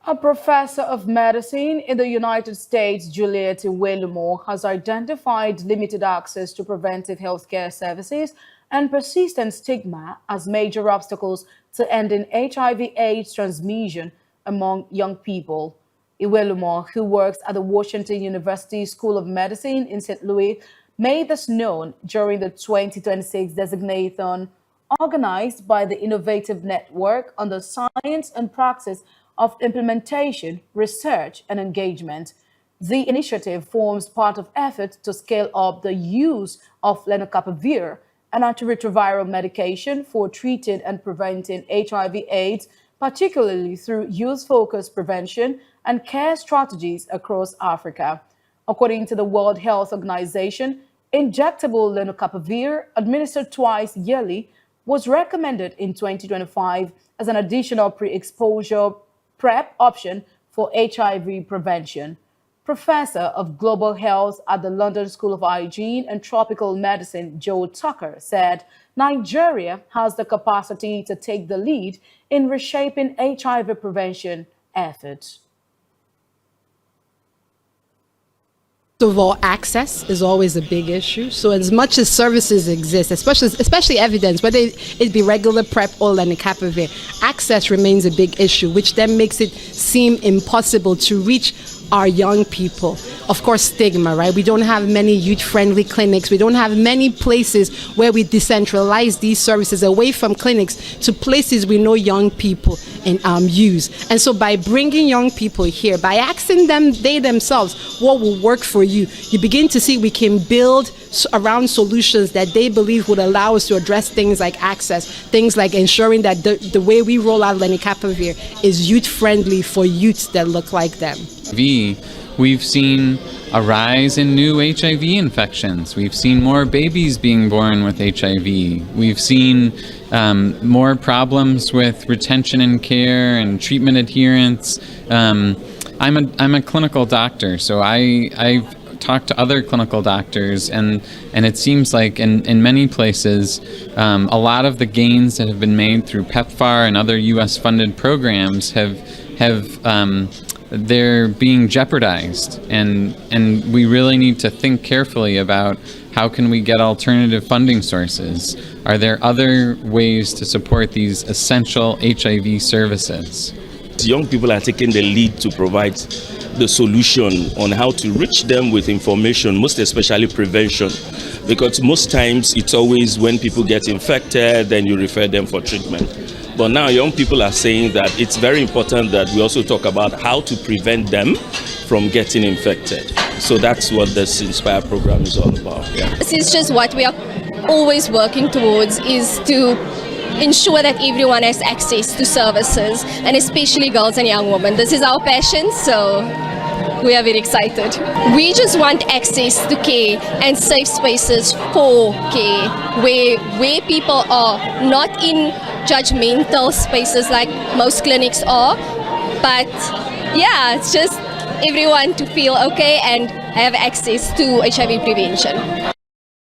A professor of medicine in the United States, Juliet Iwelumo, has identified limited access to preventive healthcare services and persistent stigma as major obstacles to ending HIV/AIDS transmission among young people. Iwelumo, who works at the Washington University School of Medicine in St. Louis, made this known during the 2026 designathon organized by the Innovative Network on the Science and Practice of Implementation, Research and Engagement. The initiative forms part of efforts to scale up the use of lenacapavir, an antiretroviral medication for treating and preventing HIV/AIDS, particularly through youth-focused prevention and care strategies across Africa. According to the World Health Organization, injectable lenacapavir, administered twice yearly, was recommended in 2025 as an additional pre-exposure PrEP option for HIV prevention. Professor of Global Health at the London School of Hygiene and Tropical Medicine, Joe Tucker, said Nigeria has the capacity to take the lead in reshaping HIV prevention efforts. First of all, access is always a big issue. So as much as services exist, especially evidence, whether it be regular PrEP or lenacapavir, access remains a big issue, which then makes it seem impossible to reach our young people. Of course, stigma, right? We don't have many youth-friendly clinics. We don't have many places where we decentralize these services away from clinics to places we know young people and use. And so by bringing young people here, by asking them, they themselves, what will work for you, you begin to see we can build around solutions that they believe would allow us to address things like access, things like ensuring that the way we roll out lenacapavir is youth-friendly for youths that look like them. We've seen a rise in new HIV infections. We've seen more babies being born with HIV. We've seen more problems with retention and care and treatment adherence. I'm a clinical doctor, so I've talked to other clinical doctors, and it seems like in many places, a lot of the gains that have been made through PEPFAR and other U.S. funded programs they're being jeopardized, and we really need to think carefully about how can we get alternative funding sources. Are there other ways to support these essential HIV services? Young people are taking the lead to provide the solution on how to reach them with information, most especially prevention, because most times it's always when people get infected, then you refer them for treatment. But now young people are saying that it's very important that we also talk about how to prevent them from getting infected. So that's what this Inspire program is all about. Yeah. This is just what we are always working towards, is to ensure that everyone has access to services, and especially girls and young women. This is our passion, so we are very excited. We just want access to care and safe spaces for care, where people are not in judgmental spaces like most clinics are, but yeah, it's just everyone to feel okay and have access to HIV prevention.